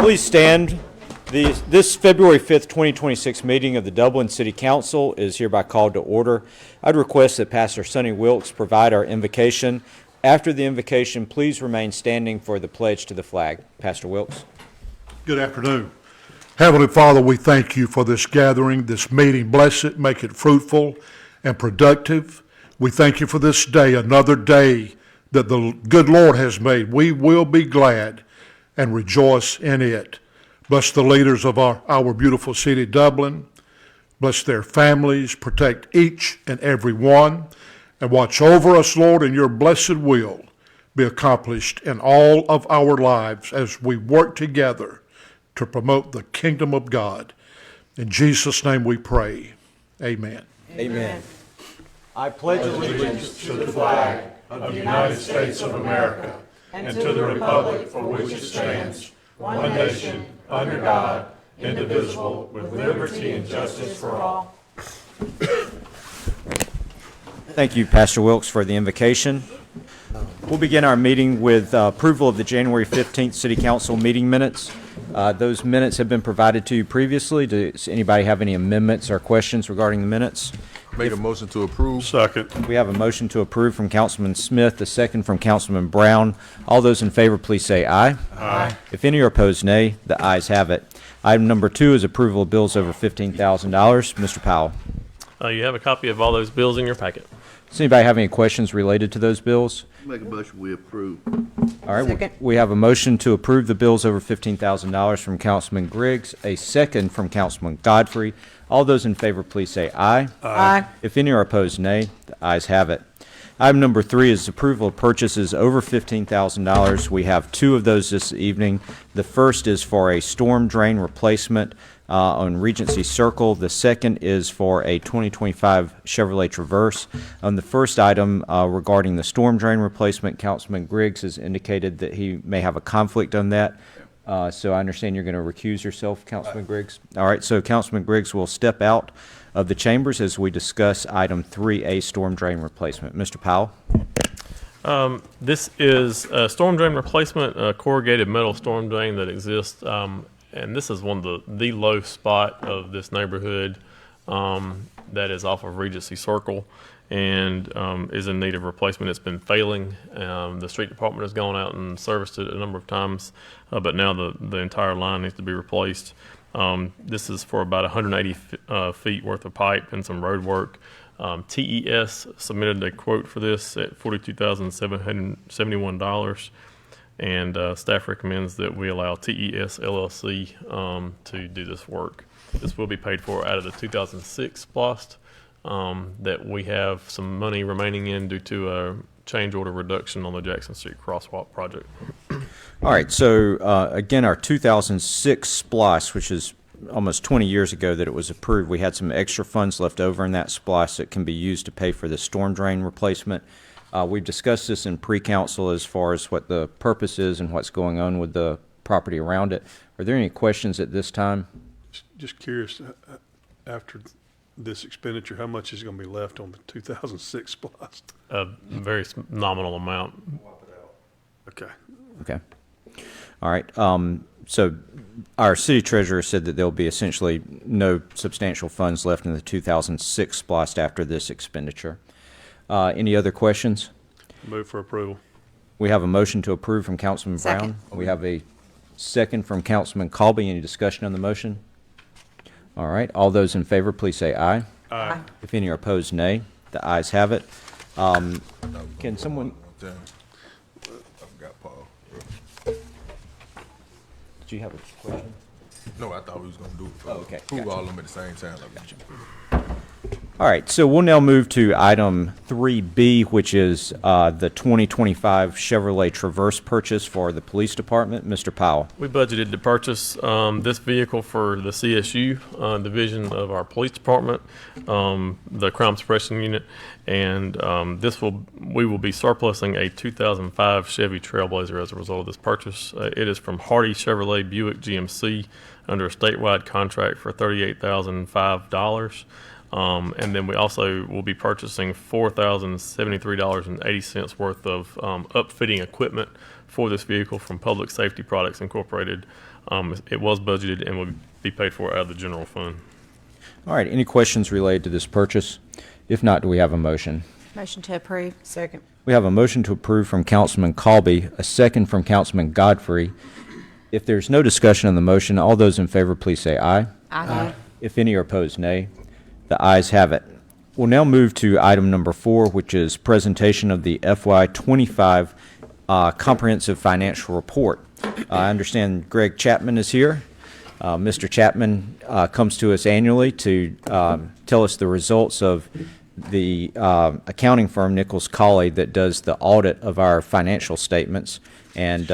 Please stand. This February 5th, 2026 meeting of the Dublin City Council is hereby called to order. I'd request that Pastor Sonny Wilkes provide our invocation. After the invocation, please remain standing for the pledge to the flag. Pastor Wilkes. Good afternoon. Heavenly Father, we thank you for this gathering, this meeting. Bless it, make it fruitful and productive. We thank you for this day, another day that the good Lord has made. We will be glad and rejoice in it. Bless the leaders of our beautiful city, Dublin. Bless their families. Protect each and every one. And watch over us, Lord, and your blessed will be accomplished in all of our lives as we work together to promote the kingdom of God. In Jesus' name we pray. Amen. Amen. I pledge Allegiance to the flag of the United States of America and to the republic for which it stands, one nation, under God, indivisible, with liberty and justice for all. Thank you, Pastor Wilkes, for the invocation. We'll begin our meeting with approval of the January 15th City Council meeting minutes. Those minutes have been provided to you previously. Does anybody have any amendments or questions regarding the minutes? Made a motion to approve. Second. We have a motion to approve from Councilman Smith, a second from Councilman Brown. All those in favor, please say aye. Aye. If any are opposed, nay. The ayes have it. Item number 2 is approval of bills over $15,000. Mr. Powell. You have a copy of all those bills in your packet. Does anybody have any questions related to those bills? Make a motion we approve. All right, Second. we have a motion to approve the bills over $15,000 from Councilman Griggs, a second from Councilman Godfrey. All those in favor, please say aye. Aye. If any are opposed, nay. The ayes have it. Item number 3 is approval of purchases over $15,000. We have 2 of those this evening. The first is for a storm drain replacement on Regency Circle. The second is for a 2025 Chevrolet Traverse. On the first item regarding the storm drain replacement, Councilman Griggs has indicated that he may have a conflict on that. So I understand you're going to recuse yourself, Councilman Griggs. All right, so Councilman Griggs will step out of the chambers as we discuss item 3A, storm drain replacement. Mr. Powell. This is a storm drain replacement, a corrugated metal storm drain that exists, and this is one of the low spot of this neighborhood that is off of Regency Circle and is in need of replacement. It's been failing. The street department has gone out and serviced it a number of times, but now the entire line needs to be replaced. This is for about 180 feet worth of pipe and some road work. TES submitted a quote for this at $42,771, and staff recommends that we allow TES LLC to do this work. This will be paid for out of the 2006 SPLOST that we have some money remaining in due to a change order reduction on the Jackson Street Crosswalk project. All right, so again, our 2006 SPLOST, which is almost 20 years ago that it was approved, we had some extra funds left over in that SPLOST that can be used to pay for the storm drain replacement. We've discussed this in pre-council as far as what the purpose is and what's going on with the property around it. Are there any questions at this time? Just curious, after this expenditure, how much is going to be left on the 2006 SPLOST? A very nominal amount. Okay. Okay. All right. So our city treasurer said that there'll be essentially no substantial funds left in the 2006 SPLOST after this expenditure. Any other questions? Move for approval. We have a motion to approve from Councilman Brown. We have a second from Councilman Colby. Any discussion on the motion? All right. All those in favor, please say aye. Aye. If any are opposed, nay. The ayes have it. Can someone... I forgot Paul. Did you have a question? No, I thought we was gonna do it. Okay, Approve gotcha. all of them at the same time. Gotcha. All right, so we'll now move to item 3B, which is the 2025 Chevrolet Traverse purchase for the police department. Mr. Powell. We budgeted to purchase this vehicle for the CSU division of our police department, the crime suppression unit, and we will be surplusing a 2005 Chevy Trailblazer as a result of this purchase. It is from Hardy Chevrolet Buick GMC under a statewide contract for $38,005. And then we also will be purchasing $4,073.80 worth of upfitting equipment for this vehicle from Public Safety Products Incorporated. It was budgeted and will be paid for out of the general fund. All right, any questions related to this purchase? If not, do we have a motion? Motion to approve. Second. We have a motion to approve from Councilman Colby, a second from Councilman Godfrey. If there's no discussion on the motion, all those in favor, please say aye. Aye. If any are opposed, nay. The ayes have it. We'll now move to item number 4, which is presentation of the FY25 Comprehensive Financial Report. I understand Greg Chapman is here. Mr. Chapman comes to us annually to tell us the results of the accounting firm Nichols Colley that does the audit of our financial statements, and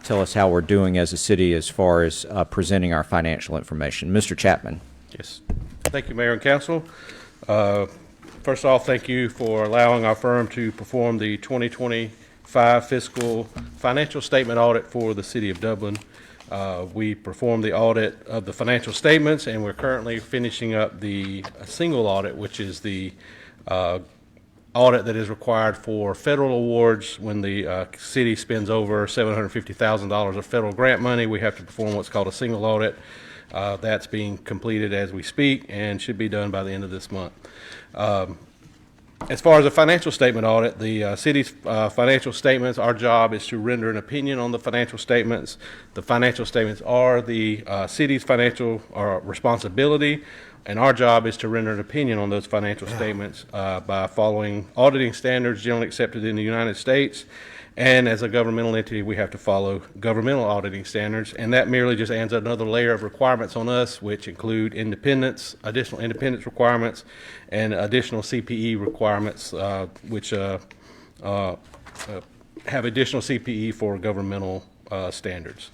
tell us how we're doing as a city as far as presenting our financial information. Mr. Chapman. Yes. Thank you, Mayor and Council. First off, thank you for allowing our firm to perform the 2025 fiscal financial statement audit for the City of Dublin. We performed the audit of the financial statements, and we're currently finishing up the single audit, which is the audit that is required for federal awards. When the city spends over $750,000 of federal grant money, we have to perform what's called a single audit. That's being completed as we speak and should be done by the end of this month. As far as the financial statement audit, the city's financial statements, our job is to render an opinion on the financial statements. The financial statements are the city's financial responsibility, and our job is to render an opinion on those financial statements by following auditing standards generally accepted in the United States. And as a governmental entity, we have to follow governmental auditing standards, and that merely just adds another layer of requirements on us, which include independence, additional independence requirements, and additional CPE requirements, which have additional CPE for governmental standards.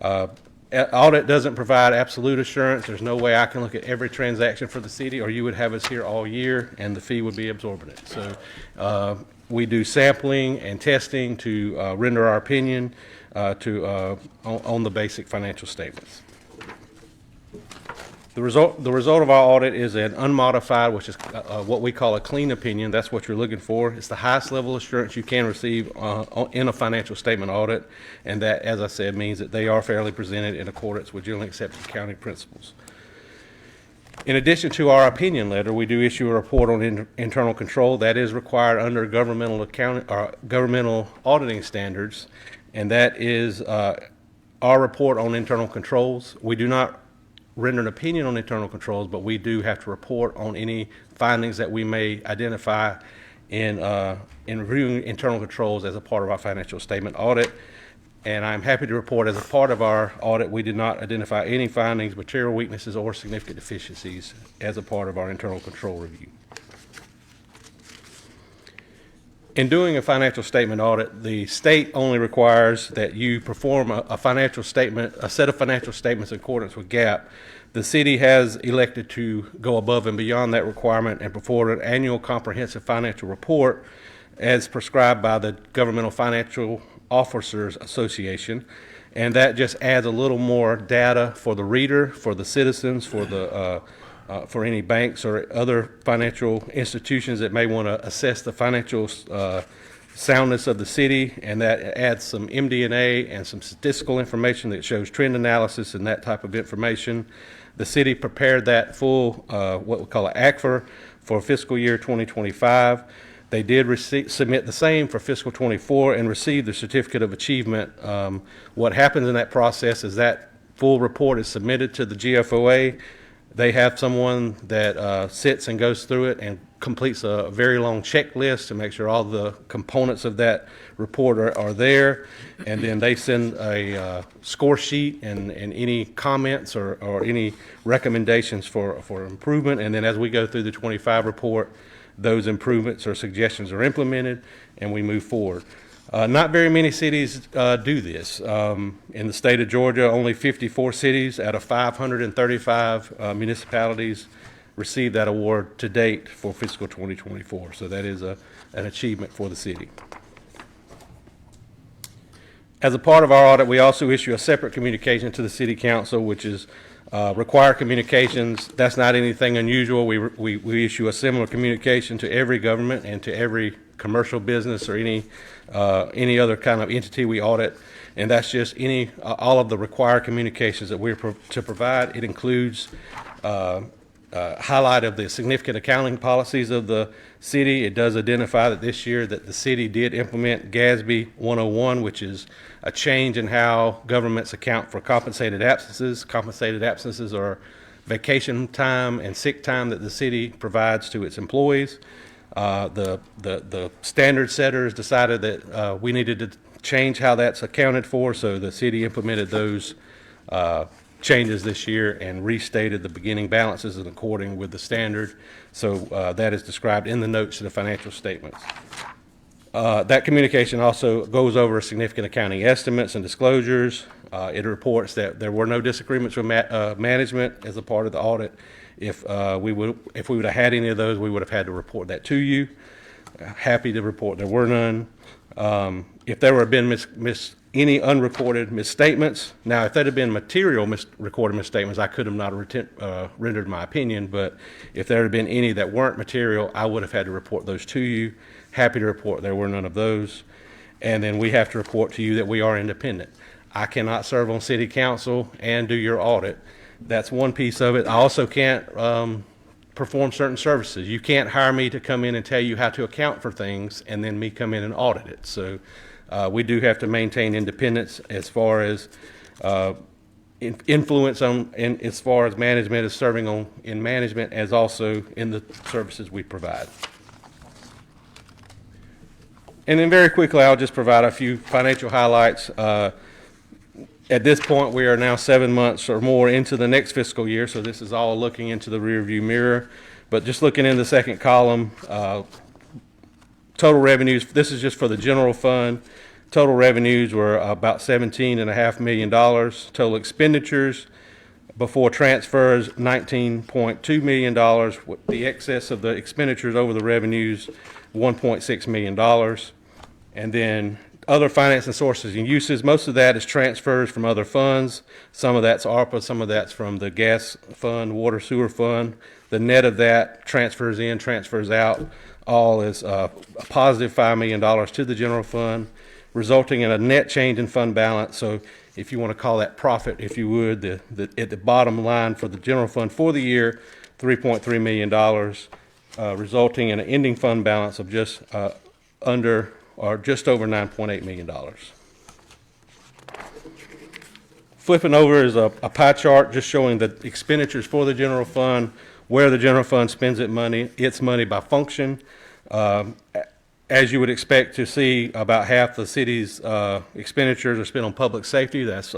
Audit doesn't provide absolute assurance. There's no way I can look at every transaction for the city, or you would have us here all year, and the fee would be exorbitant. So we do sampling and testing to render our opinion on the basic financial statements. The result of our audit is an unmodified, which is what we call a clean opinion. That's what you're looking for. It's the highest level of assurance you can receive in a financial statement audit, and that, as I said, means that they are fairly presented in accordance with generally accepted accounting principles. In addition to our opinion letter, we do issue a report on internal control that is required under governmental auditing standards, and that is our report on internal controls. We do not render an opinion on internal controls, but we do have to report on any findings that we may identify in reviewing internal controls as a part of our financial statement audit. And I'm happy to report, as a part of our audit, we did not identify any findings, material weaknesses, or significant deficiencies as a part of our internal control review. In doing a financial statement audit, the state only requires that you perform a financial statement, a set of financial statements in accordance with GAAP. The city has elected to go above and beyond that requirement and perform an annual comprehensive financial report as prescribed by the Governmental Financial Officers Association, and that just adds a little more data for the reader, for the citizens, for the for any banks or other financial institutions that may want to assess the financial soundness of the city, and that adds some MD&A and some statistical information that shows trend analysis and that type of information. The city prepared that full what we call an ACFR for fiscal year 2025. They did submit the same for fiscal 24 and received the certificate of achievement. What happens in that process is that full report is submitted to the GFOA. They have someone that sits and goes through it and completes a very long checklist to make sure all the components of that report are there. And then they send a score sheet and any comments or any recommendations for improvement. And then as we go through the 25 report, those improvements or suggestions are implemented, and we move forward. Not very many cities do this. In the state of Georgia, only 54 cities out of 535 municipalities received that award to date for fiscal 2024. So that is an achievement for the city. As a part of our audit, we also issue a separate communication to the City Council, which is Require communications, that's not anything unusual. We issue a similar communication to every government and to every commercial business or any other kind of entity we audit. And that's just all of the required communications that we're to provide. It includes highlight of the significant accounting policies of the city. It does identify that this year that the city did implement GASB 101, which is a change in how governments account for compensated absences. Compensated absences are vacation time and sick time that the city provides to its employees. The standard setters decided that we needed to change how that's accounted for, so the city implemented those changes this year and restated the beginning balances in accordance with the standard. So that is described in the notes to the financial statements. That communication also goes over significant accounting estimates and disclosures. It reports that there were no disagreements with management as a part of the audit. If we would have had any of those, we would have had to report that to you. Happy to report there were none. If there had been any unrecorded misstatements, now if there had been material recorded misstatements, I could have not rendered my opinion, but if there had been any that weren't material, I would have had to report those to you. Happy to report there were none of those. And then we have to report to you that we are independent. I cannot serve on city council and do your audit. That's one piece of it. I also can't perform certain services. You can't hire me to come in and tell you how to account for things and then me come in and audit it. So we do have to maintain independence as far as influence on, and as far as management is serving on in management, as also in the services we provide. And then very quickly, I'll just provide a few financial highlights. At this point, we are now 7 months or more into the next fiscal year, so this is all looking into the rearview mirror. But just looking in the second column, total revenues, this is just for the general fund. Total revenues were about $17.5 million. Total expenditures before transfers, $19.2 million. With the excess of the expenditures over the revenues, $1.6 million. And then other financing sources and uses, most of that is transfers from other funds. Some of that's ARPA, some of that's from the gas fund, water sewer fund. The net of that transfers in, transfers out, all is a positive $5 million to the general fund, resulting in a net change in fund balance. So if you want to call that profit, if you would, at the bottom line for the general fund for the year, $3.3 million, resulting in an ending fund balance of just under or just over $9.8 million. Flipping over is a pie chart just showing the expenditures for the general fund, where the general fund spends its money by function. As you would expect to see, about half the city's expenditures are spent on public safety. That's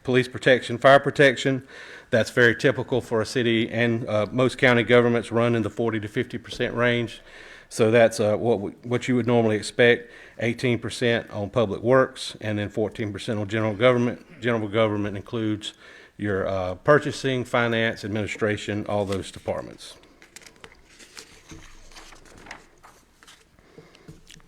police protection, fire protection. That's very typical for a city, and most county governments run in the 40 to 50% range. So that's what you would normally expect. 18% on public works, and then 14% on general government. General government includes your purchasing, finance, administration, all those departments.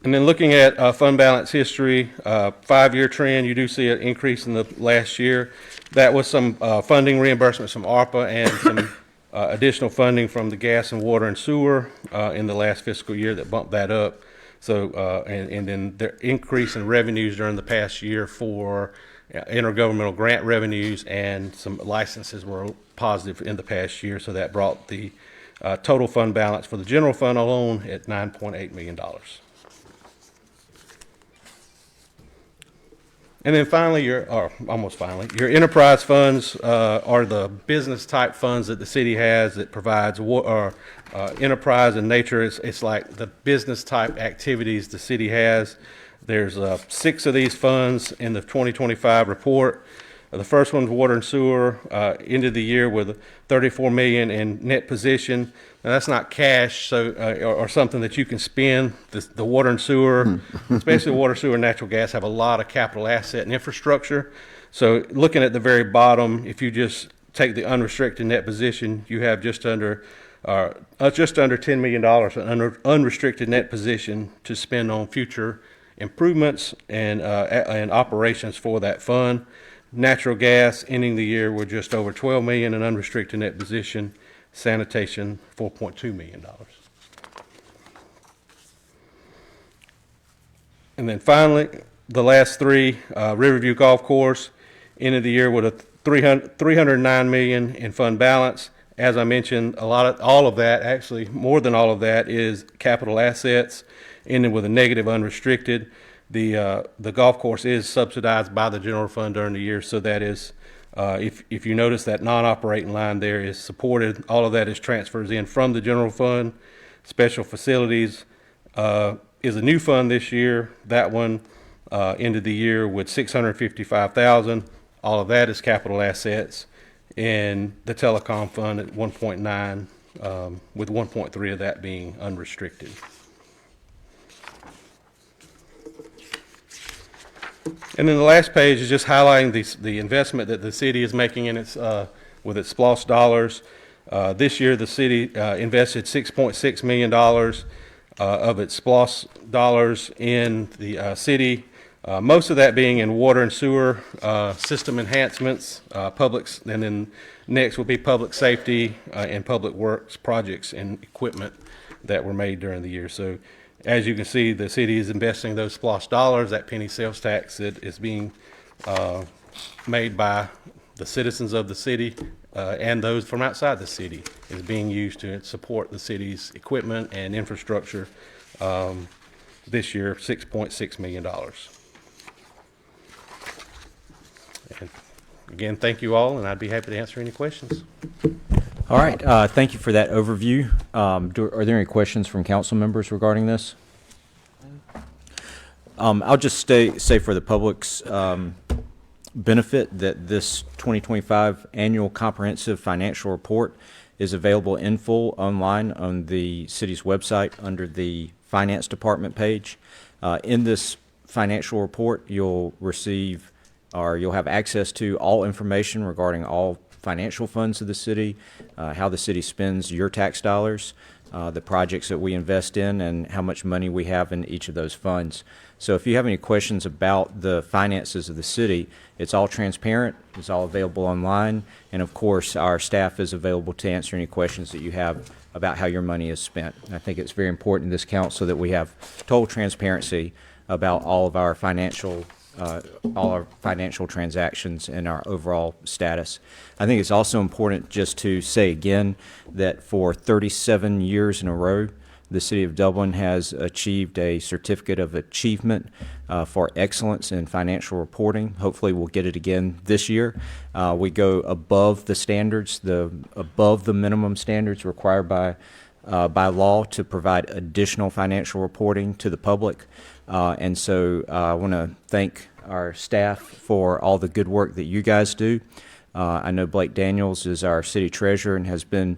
And then looking at fund balance history, 5-year trend, you do see an increase in the last year. That was some funding reimbursements from ARPA and some additional funding from the gas and water and sewer in the last fiscal year that bumped that up. So, and then the increase in revenues during the past year for intergovernmental grant revenues and some licenses were positive in the past year. So that brought the total fund balance for the general fund alone at $9.8 million. And then finally, almost finally, your enterprise funds are the business type funds that the city has that provides enterprise in nature. It's like the business type activities the city has. There's 6 of these funds in the 2025 report. The first one's water and sewer, ended the year with $34 million in net position. Now that's not cash, so or something that you can spend. The water and sewer, especially water, sewer, and natural gas, have a lot of capital asset and infrastructure. So looking at the very bottom, if you just take the unrestricted net position, you have just under $10 million in unrestricted net position to spend on future improvements and operations for that fund. Natural gas, ending the year with just over 12 million in unrestricted net position. Sanitation, $4.2 million. And then finally, the last three, Riverview Golf Course, ended the year with a 309 million in fund balance. As I mentioned, all of that, actually more than all of that, is capital assets, ending with a negative unrestricted. The golf course is subsidized by the general fund during the year, so that is, if you notice that non-operating line there is supported, all of that is transfers in from the general fund. Special facilities is a new fund this year. That one ended the year with 655,000. All of that is capital assets. And the telecom fund at 1.9, with 1.3 of that being unrestricted. And then the last page is just highlighting the investment that the city is making in its with its SPLOST dollars. This year, the city invested $6.6 million of its SPLOST dollars in the city. Most of that being in water and sewer system enhancements, publics, and then next will be public safety and public works projects and equipment that were made during the year. So as you can see, the city is investing those SPLOST dollars, that penny sales tax that is being made by the citizens of the city and those from outside the city, is being used to support the city's equipment and infrastructure. This year, $6.6 million. And again, thank you all, and I'd be happy to answer any questions. All right, thank you for that overview. Are there any questions from council members regarding this? I'll just say for the public's benefit that this 2025 annual comprehensive financial report is available in full online on the city's website under the finance department page. In this financial report, you'll receive, or you'll have access to, all information regarding all financial funds of the city, how the city spends your tax dollars, the projects that we invest in, and how much money we have in each of those funds. So if you have any questions about the finances of the city, it's all transparent, it's all available online, and of course our staff is available to answer any questions that you have about how your money is spent. And I think it's very important in this council that we have total transparency about all of our financial transactions and our overall status. I think it's also important just to say again that for 37 years in a row, the City of Dublin has achieved a Certificate of Achievement for Excellence in Financial Reporting. Hopefully we'll get it again this year. We go above the standards, above the minimum standards required by law to provide additional financial reporting to the public. And so I want to thank our staff for all the good work that you guys do. I know Blake Daniels is our city treasurer and has been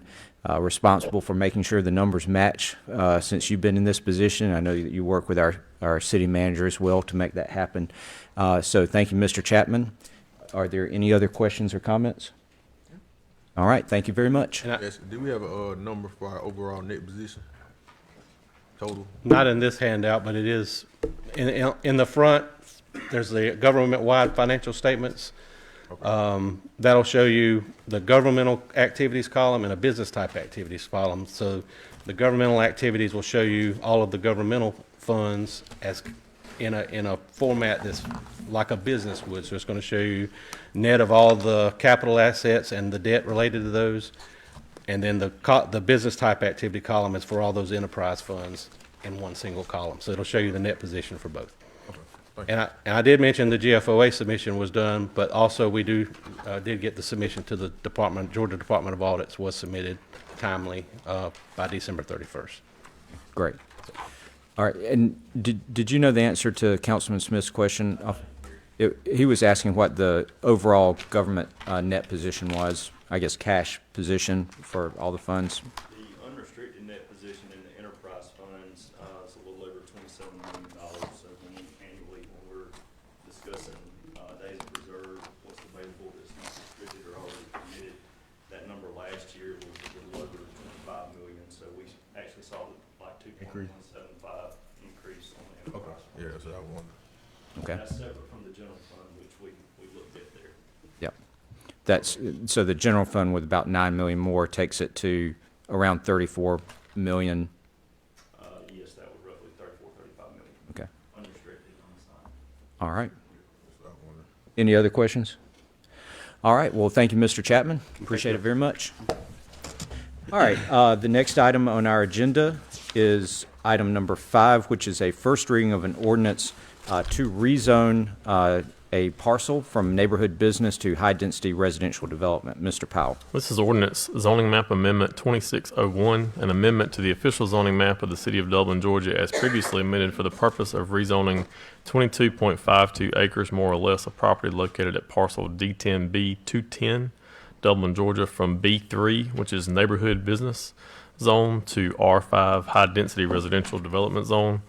responsible for making sure the numbers match since you've been in this position. I know that you work with our city manager as well to make that happen. So thank you, Mr. Chapman. Are there any other questions or comments? All right, thank you very much. Yes, do we have a number for our overall net position? Total? Not in this handout, but it is in the front. There's the government-wide financial statements. That'll show you the governmental activities column and a business type activities column. So the governmental activities will show you all of the governmental funds as in a format that's like a business would. So it's going to show you net of all the capital assets and the debt related to those. And then the business type activity column is for all those enterprise funds in one single column. So it'll show you the net position for both. And I did mention the GFOA submission was done, but also we did get the submission to the Georgia Department of Audits was submitted timely by December 31st. Great. All right, and did you know the answer to Councilman Smith's question? He was asking what the overall government net position was, I guess cash position for all the funds. The unrestricted net position in the enterprise funds is a little over $27 million. So annually, when we're discussing days of reserve, what's available that's not restricted or already committed, that number last year was a little over $25 million. So we actually saw like 2.175 increase on the enterprise. Yeah, so I wonder. Okay. That's separate from the general fund, which we looked at there. Yep. So the general fund with about 9 million more takes it to around 34 million. Yes, that was roughly 35 million Okay. unrestricted unassigned. All right. Any other questions? All right. Well, thank you, Mr. Chapman. Appreciate it very much. All right. The next item on our agenda is item number 5, which is a first reading of an ordinance to rezone a parcel from neighborhood business to high-density residential development. Mr. Powell. This is ordinance zoning map amendment 2601, an amendment to the official zoning map of the city of Dublin, Georgia, as previously amended for the purpose of rezoning 22.52 acres more or less of property located at parcel D10B 210, Dublin, Georgia, from B3, which is neighborhood business zone, to R5 high-density residential development zone.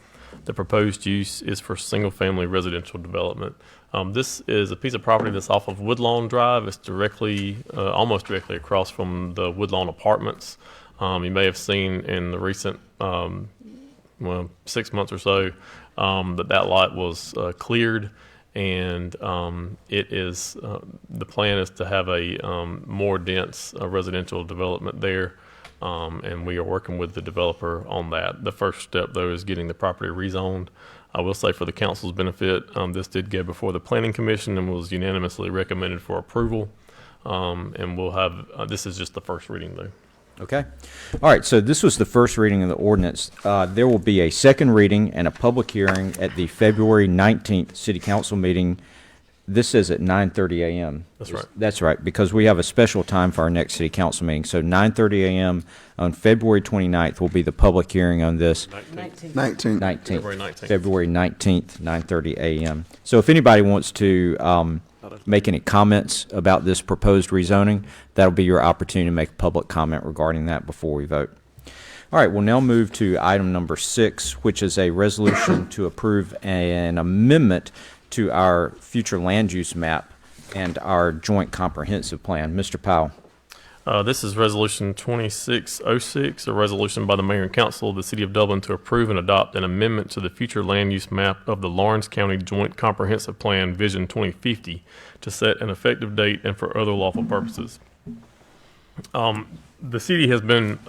The proposed use is for single-family residential development. This is a piece of property that's off of Woodlawn Drive. It's directly, almost directly across from the Woodlawn Apartments. You may have seen in the recent, 6 months or so, that lot was cleared, and it is the plan is to have a more dense residential development there. And we are working with the developer on that. The first step, though, is getting the property rezoned. I will say, for the council's benefit, this did go before the planning commission and was unanimously recommended for approval. And we'll have, this is just the first reading, though. Okay. All right. So this was the first reading of the ordinance. There will be a second reading and a public hearing at the February 19th City Council meeting. This says at 9:30 a.m. That's right. That's right, because we have a special time for our next City Council meeting. So 9:30 a.m. on February 29th will be the public hearing on this. 19. 19th. February 19th. 9:30 a.m. So if anybody wants to make any comments about this proposed rezoning, that'll be your opportunity to make a public comment regarding that before we vote. All right, we'll now move to item number 6, which is a resolution to approve an amendment to our future land use map and our joint comprehensive plan. Mr. Powell. This is Resolution 2606, a resolution by the Mayor and Council of the City of Dublin to approve and adopt an amendment to the future land use map of the Lawrence County Joint Comprehensive Plan Vision 2050 to set an effective date and for other lawful purposes. The city has been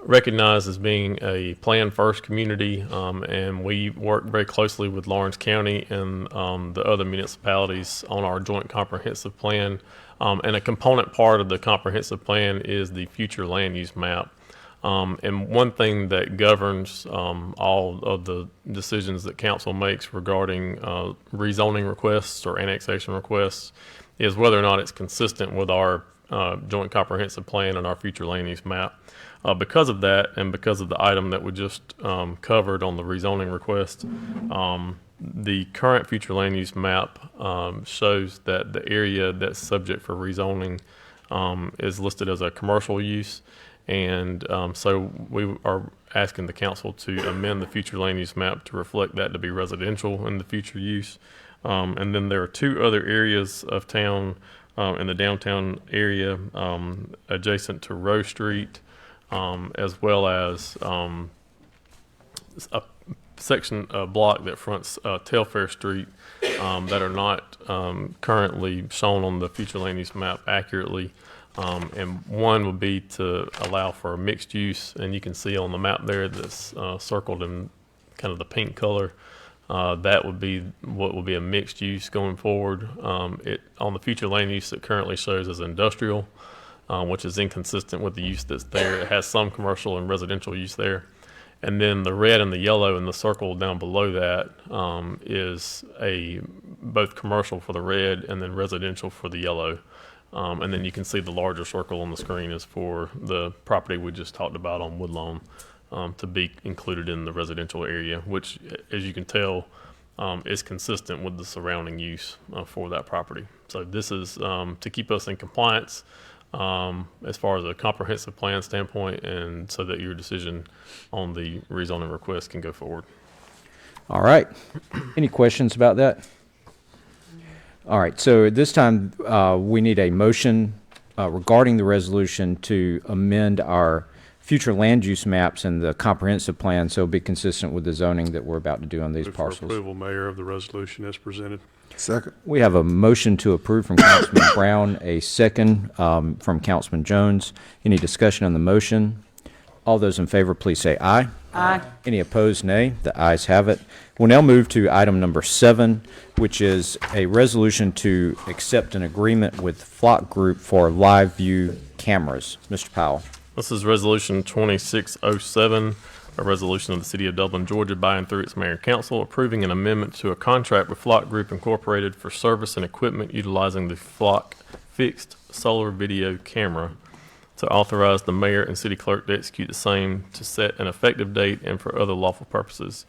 recognized as being a plan-first community, and we work very closely with Lawrence County and the other municipalities on our joint comprehensive plan. And a component part of the comprehensive plan is the future land use map. And one thing that governs all of the decisions that council makes regarding rezoning requests or annexation requests is whether or not it's consistent with our joint comprehensive plan and our future land use map. Because of that, and because of the item that we just covered on the rezoning request, the current future land use map shows that the area that's subject for rezoning is listed as a commercial use. And so we are asking the council to amend the future land use map to reflect that to be residential in the future use. And then there are 2 other areas of town in the downtown area adjacent to Rose Street, as well as a section, block that fronts Telfair Street that are not currently shown on the future land use map accurately. And one would be to allow for a mixed use, and you can see on the map there that's circled in kind of the pink color. That would be what would be a mixed use going forward. It on the future land use it currently shows as industrial, which is inconsistent with the use that's there. It has some commercial and residential use there. And then the red and the yellow in the circle down below that is both commercial for the red and then residential for the yellow. And then you can see the larger circle on the screen is for the property we just talked about on Woodlawn to be included in the residential area, which, as you can tell, is consistent with the surrounding use for that property. So this is to keep us in compliance as far as a comprehensive plan standpoint, and so that your decision on the rezoning request can go forward. All right. Any questions about that? All right. So at this time, we need a motion regarding the resolution to amend our future land use maps and the comprehensive plan, so it'll be consistent with the zoning that we're about to do on these Move for parcels. approval, Mayor, of the resolution as presented. Second. We have a motion to approve from Councilman Brown, a second from Councilman Jones. Any discussion on the motion? All those in favor, please say aye. Aye. Any opposed, nay. The ayes have it. We'll now move to item number 7, which is a resolution to accept an agreement with Flock Group for live view cameras. Mr. Powell. This is Resolution 2607, a resolution of the City of Dublin, Georgia, by and through its mayor and council, approving an amendment to a contract with Flock Group Incorporated for service and equipment utilizing the Flock fixed solar video camera, to authorize the mayor and city clerk to execute the same, to set an effective date and for other lawful purposes.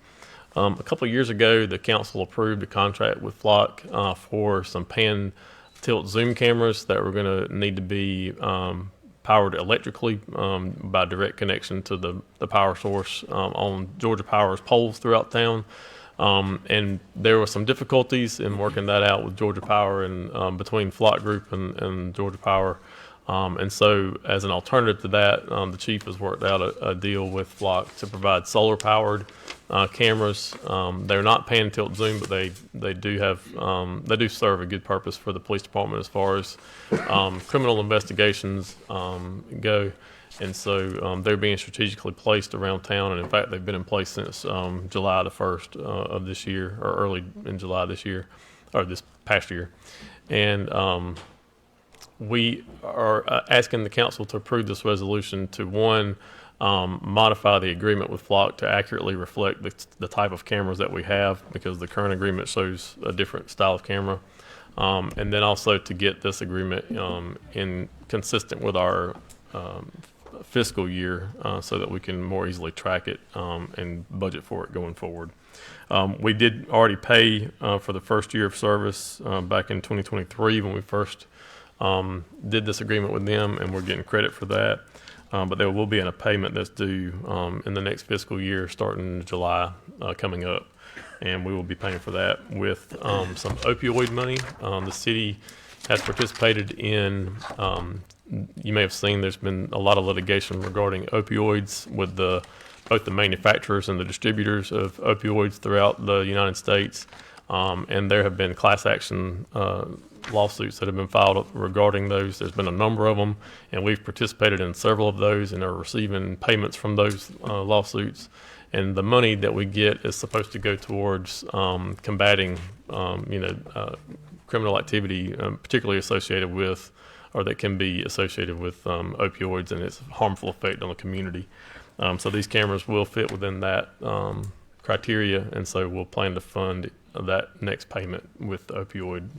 A couple of years ago, the council approved a contract with Flock for some pan tilt zoom cameras that were going to need to be powered electrically by direct connection to the power source on Georgia Power's poles throughout town. And there were some difficulties in working that out with Georgia Power and between Flock Group and Georgia Power. And so as an alternative to that, the chief has worked out a deal with Flock to provide solar-powered cameras. They're not pan tilt zoom, but they do serve a good purpose for the police department as far as criminal investigations go. And so they're being strategically placed around town, and in fact, they've been in place since July the 1st of this year, or early in July this year, or this past year. And we are asking the council to approve this resolution to, one, modify the agreement with Flock to accurately reflect the type of cameras that we have, because the current agreement shows a different style of camera. And then also to get this agreement in consistent with our fiscal year so that we can more easily track it and budget for it going forward. We did already pay for the first year of service back in 2023 when we first did this agreement with them, and we're getting credit for that. But there will be a payment that's due in the next fiscal year starting in July coming up, and we will be paying for that with some opioid money. The city has participated in, you may have seen there's been a lot of litigation regarding opioids with both the manufacturers and the distributors of opioids throughout the United States. And there have been class action lawsuits that have been filed regarding those. There's been a number of them, and we've participated in several of those and are receiving payments from those lawsuits. And the money that we get is supposed to go towards combating, criminal activity, particularly associated with, or that can be associated with opioids and its harmful effect on the community. So these cameras will fit within that criteria, and so we'll plan to fund that next payment with the opioid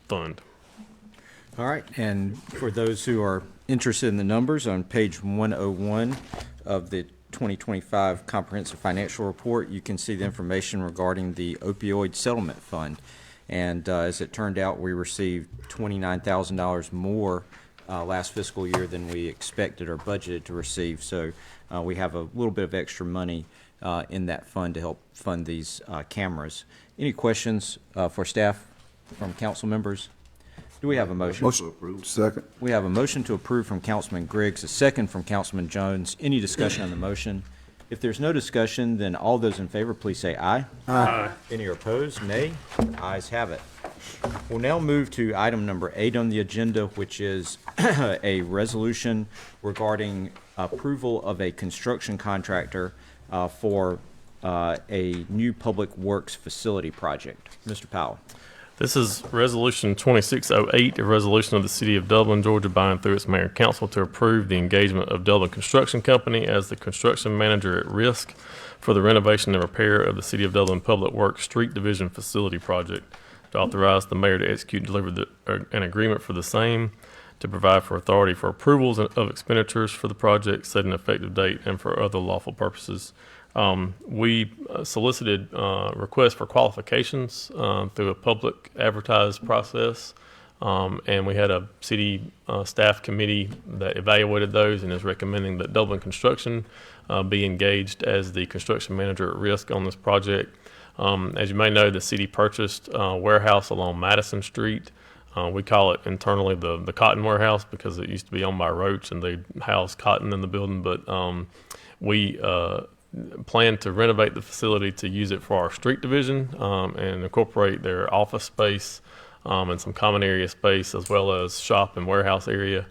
fund. All right, and for those who are interested in the numbers, on page 101 of the 2025 Comprehensive Financial Report, you can see the information regarding the opioid settlement fund. And as it turned out, we received $29,000 more last fiscal year than we expected or budgeted to receive. So we have a little bit of extra money in that fund to help fund these cameras. Any questions for staff from council members? Do we have a motion? Motion approved. Second. We have a motion to approve from Councilman Griggs, a second from Councilman Jones. Any discussion on the motion? If there's no discussion, then all those in favor, please say aye. Aye. Any are opposed? Nay. Ayes have it. We'll now move to item number 8 on the agenda, which is a resolution regarding approval of a construction contractor for a new public works facility project. Mr. Powell. This is Resolution 2608, a resolution of the City of Dublin, Georgia, by and through its mayor and council to approve the engagement of Dublin Construction Company as the construction manager at risk for the renovation and repair of the City of Dublin Public Works Street Division Facility Project, to authorize the mayor to execute and deliver an agreement for the same, to provide for authority for approvals of expenditures for the project, set an effective date, and for other lawful purposes. We solicited requests for qualifications through a public advertised process, and we had a city staff committee that evaluated those and is recommending that Dublin Construction be engaged as the construction manager at risk on this project. As you may know, the city purchased a warehouse along Madison Street We call it internally the cotton warehouse because it used to be owned by Roach and they housed cotton in the building. But we plan to renovate the facility to use it for our street division and incorporate their office space and some common area space as well as shop and warehouse area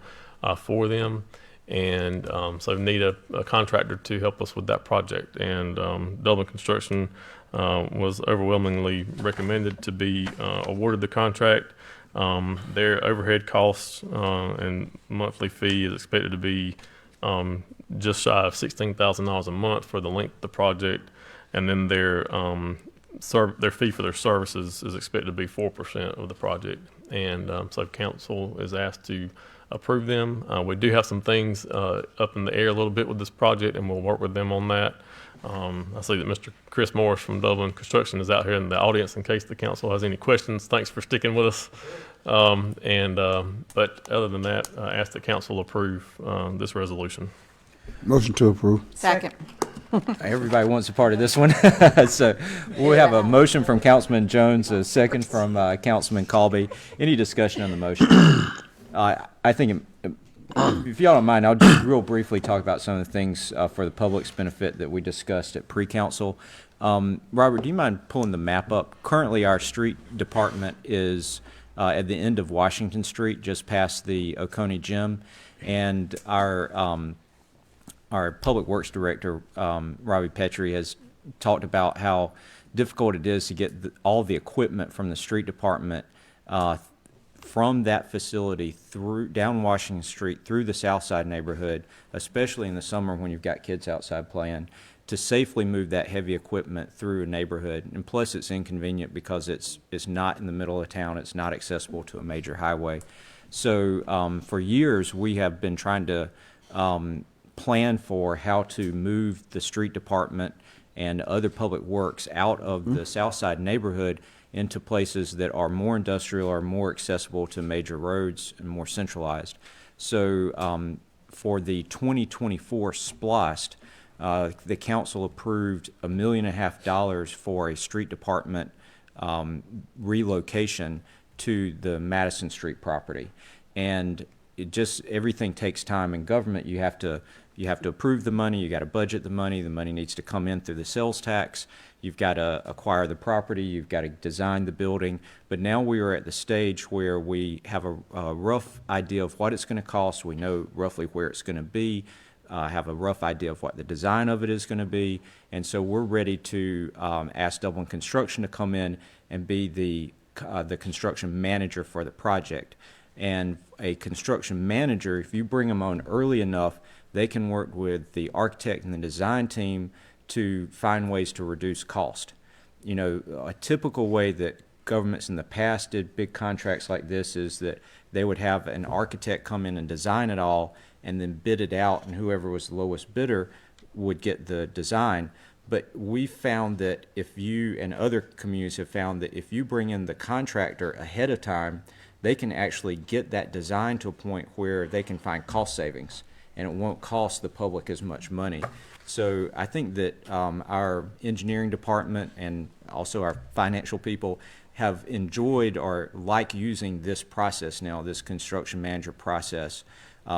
for them. And so we need a contractor to help us with that project. And Dublin Construction was overwhelmingly recommended to be awarded the contract. Their overhead costs and monthly fee is expected to be just shy of $16,000 a month for the length of the project, and then their fee for their services is expected to be 4% of the project. And so council is asked to approve them. We do have some things up in the air a little bit with this project, and we'll work with them on that. I see that Mr. Chris Morris from Dublin Construction is out here in the audience in case the council has any questions. Thanks for sticking with us. But other than that, I ask that council approve this resolution. Motion to approve. Second. Everybody wants a part of this one. So we have a motion from Councilman Jones, a second from Councilman Colby. Any discussion on the motion? I think, if y'all don't mind, I'll just real briefly talk about some of the things for the public's benefit that we discussed at pre-council. Robert, do you mind pulling the map up? Currently, our street department is at the end of Washington Street, just past the Oconee Gym, and our public works director, Robbie Petrie, has talked about how difficult it is to get all the equipment from the street department from that facility through down Washington Street through the South Side neighborhood, especially in the summer when you've got kids outside playing, to safely move that heavy equipment through a neighborhood. And plus, it's inconvenient because it's not in the middle of town. It's not accessible to a major highway. So for years, we have been trying to plan for how to move the street department and other public works out of the South Side neighborhood into places that are more industrial or more accessible to major roads and more centralized. So for the 2024 SPLOST, the council approved $1.5 million for a street department relocation to the Madison Street property. And it just, everything takes time in government. You have to approve the money, you got to budget the money needs to come in through the sales tax, you've got to acquire the property, you've got to design the building. But now we are at the stage where we have a rough idea of what it's going to cost, we know roughly where it's going to be, have a rough idea of what the design of it is going to be, and so we're ready to ask Dublin Construction to come in and be the construction manager for the project. And a construction manager, if you bring them on early enough, they can work with the architect and the design team to find ways to reduce cost. You know, a typical way that governments in the past did big contracts like this is that they would have an architect come in and design it all and then bid it out, and whoever was the lowest bidder would get the design. But we found that if you, and other communities have found, that if you bring in the contractor ahead of time, they can actually get that design to a point where they can find cost savings, and it won't cost the public as much money. So I think that our engineering department and also our financial people have enjoyed or like using this process now, this construction manager process,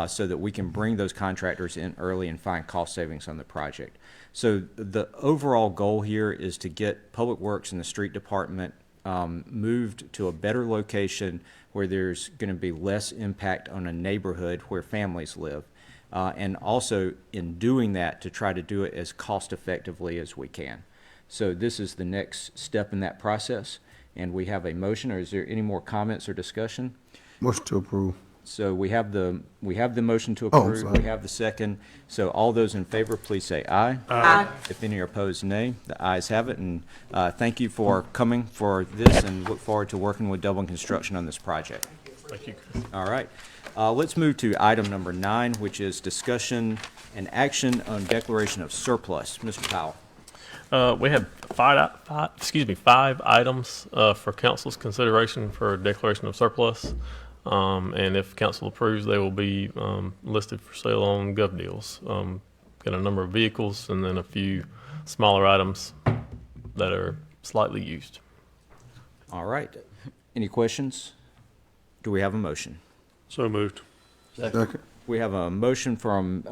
so that we can bring those contractors in early and find cost savings on the project. So the overall goal here is to get Public Works and the street department moved to a better location where there's going to be less impact on a neighborhood where families live. And also in doing that, to try to do it as cost effectively as we can. So this is the next step in that process, and we have a motion. Or is there any more comments or discussion? Motion to approve. So we have the motion to Oh, approve. sorry. We have the second. So all those in favor, please say aye. Aye. If any are opposed, nay. The ayes have it. And thank you for coming for this, and look forward to working with Dublin Construction on this project. Thank you, Chris. All right. Let's move to item number 9, which is discussion and action on declaration of surplus. Mr. Powell. We have five items for council's consideration for declaration of surplus. And if council approves, they will be listed for sale on Gov Deals. Got a number of vehicles and then a few smaller items that are slightly used. All right. Any questions? Do we have a motion? So moved. Second. We have a motion from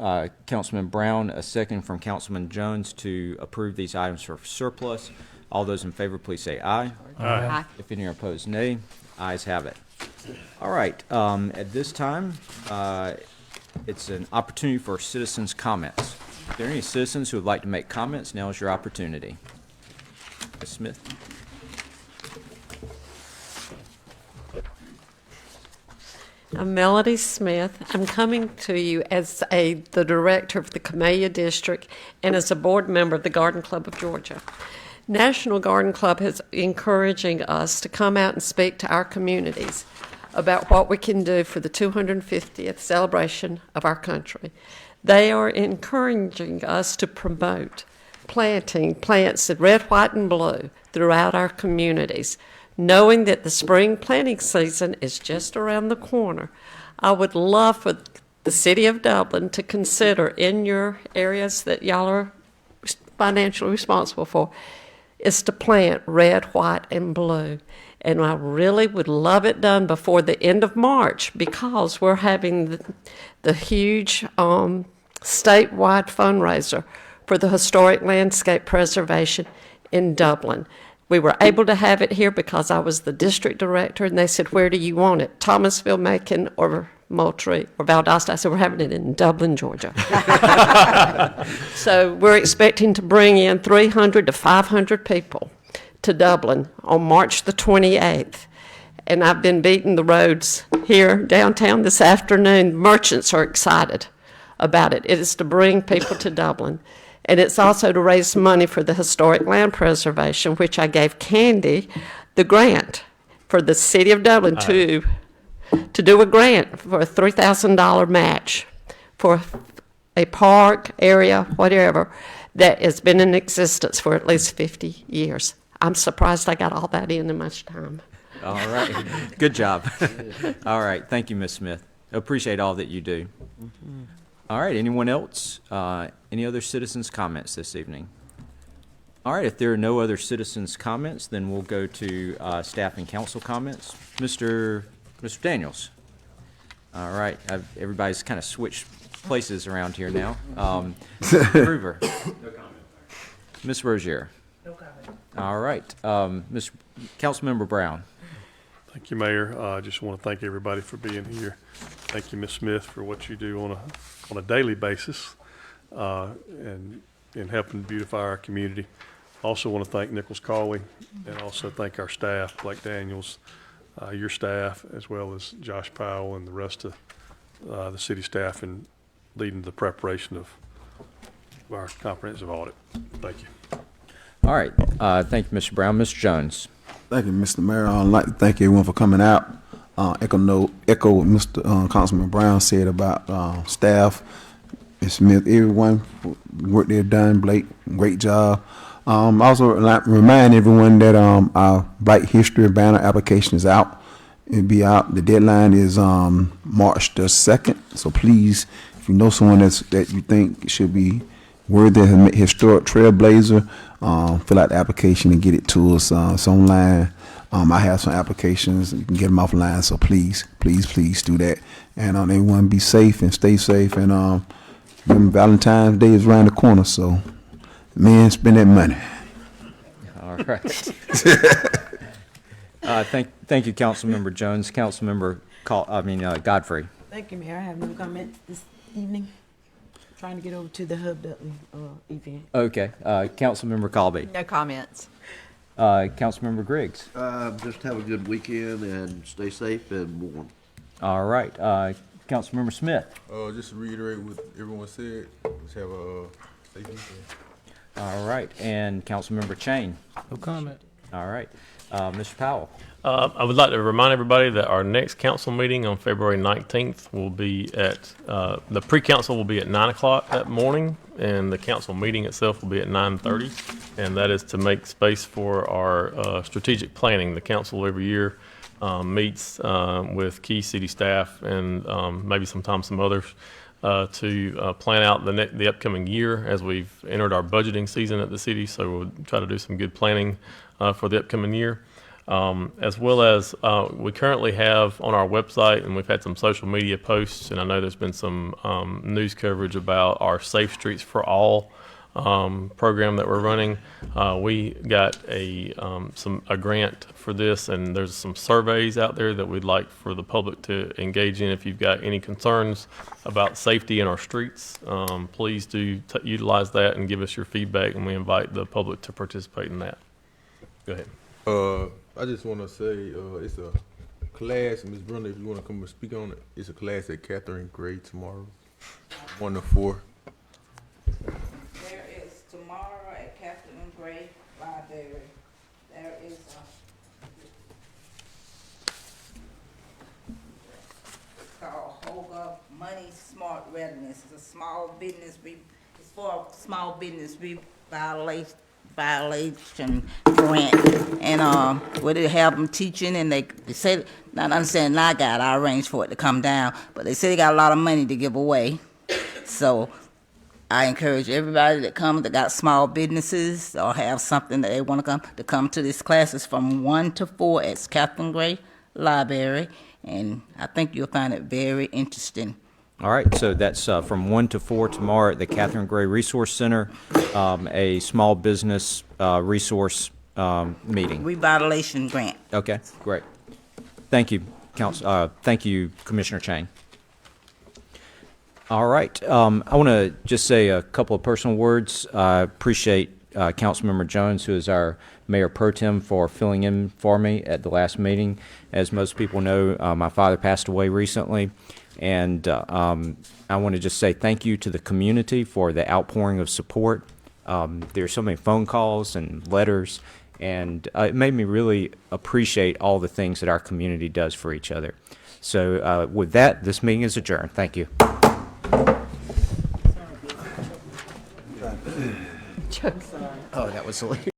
Councilman Brown, a second from Councilman Jones to approve these items for surplus. All those in favor, please say aye. Aye. If any are opposed, nay. Ayes have it. All right, at this time, it's an opportunity for citizens' comments. If there are any citizens who would like to make comments, now is your opportunity. Ms. Smith? I'm Melody Smith. I'm coming to you as the director of the Camellia District and as a board member of the Garden Club of Georgia. National Garden Club is encouraging us to come out and speak to our communities about what we can do for the 250th celebration of our country. They are encouraging us to promote planting plants in red, white, and blue throughout our communities. Knowing that the spring planting season is just around the corner, I would love for the city of Dublin to consider in your areas that y'all are financially responsible for, is to plant red, white, and blue. And I really would love it done before the end of March because we're having the huge statewide fundraiser for the historic landscape preservation in Dublin. We were able to have it here because I was the district director, and they said, where do you want it? Thomasville, Macon, or Moultrie, or Valdosta? I said, we're having it in Dublin, Georgia. So we're expecting to bring in 300 to 500 people to Dublin on March the 28th. And I've been beating the roads here downtown this afternoon. Merchants are excited about it. It is to bring people to Dublin. And it's also to raise money for the historic land preservation, which I gave Candy the grant for the city of Dublin to do a grant for a $3,000 match for a park area, whatever, that has been in existence for at least 50 years. I'm surprised I got all that in much time. All right, good job. All right, thank you, Ms. Smith. Appreciate all that you do. All right, anyone else? Any other citizens' comments this evening? All right, if there are no other citizens' comments, then we'll go to staff and council comments. Mr. Daniels. All right, everybody's kind of switched places around here now. Groover. No comment. Ms. Rozier. No comment. All right, Councilmember Brown. Thank you, Mayor. I just want to thank everybody for being here. Thank you, Ms. Smith, for what you do on a daily basis and in helping beautify our community. Also want to thank Nichols Cawley and also thank our staff, Blake Daniels, your staff, as well as Josh Powell and the rest of the city staff in leading the preparation of our comprehensive audit. Thank you. All right, thank you, Mr. Brown. Mr. Jones. Thank you, Mr. Mayor. I'd like to thank everyone for coming out. Echo what Mr. Councilman Brown said about staff, Ms. Smith, everyone, work they've done, Blake, great job. Also, like remind everyone that our Black History Banner application is out. It'll be out. The deadline is March the 2nd. So please, if you know someone that you think should be worthy of a historic trailblazer, fill out the application and get it to us. It's online. I have some applications. You can get them offline. So please, please, please do that. And everyone be safe and stay safe. And Valentine's Day is around the corner. So, man, spend that money. All right. Thank you, Councilmember Jones. Councilmember Godfrey. Thank you, Mayor. I have no comments this evening. Trying to get over to the Hub Dudley event. Okay. Councilmember Colby. No comments. Councilmember Griggs. Just have a good weekend and stay safe and warm. All right. Councilmember Smith. Just to reiterate what everyone said, let's have a safe weekend. All right. And Councilmember Chain. No comment. All right. Mr. Powell. I would like to remind everybody that our next council meeting on February 19th will be at, the pre-council will be at 9 o'clock that morning, and the council meeting itself will be at 9:30, and that is to make space for our strategic planning. The council every year meets with key city staff and maybe sometimes some others to plan out the upcoming year as we've entered our budgeting season at the city, so we'll try to do some good planning for the upcoming year. as well as we currently have on our website, and we've had some social media posts, and I know there's been some news coverage about our Safe Streets for All program that we're running. We got a grant for this, and there's some surveys out there that we'd like for the public to engage in. If you've got any concerns about safety in our streets, please do utilize that and give us your feedback, and we invite the public to participate in that. Go ahead. I just want to say it's a class, Ms. Brenda, if you want to come and speak on it, it's a class at Catherine Gray tomorrow, 1 to 4. There is tomorrow at Captain Gray Library. There is it's called Hoga Money Smart Readiness. It's a small business. It's for a small business violation grant, and where they have them teaching, and they say, not understanding I got, I arranged for it to come down, but they say they got a lot of money to give away. So I encourage everybody that comes that got small businesses or have something that they want to come to this class. It's from 1 to 4 at Catherine Gray Library, and I think you'll find it very interesting. All right, so that's from 1 to 4 tomorrow at the Catherine Gray Resource Center, a small business resource meeting. Revitalization grant. Okay, great. Thank you, thank you, Commissioner Chang. All right, I want to just say a couple of personal words. I appreciate Councilmember Jones, who is our Mayor Pro Tem, for filling in for me at the last meeting. As most people know, my father passed away recently. And I want to just say thank you to the community for the outpouring of support. There's so many phone calls and letters, and it made me really appreciate all the things that our community does for each other. So with that, this meeting is adjourned. Thank you. Oh, that was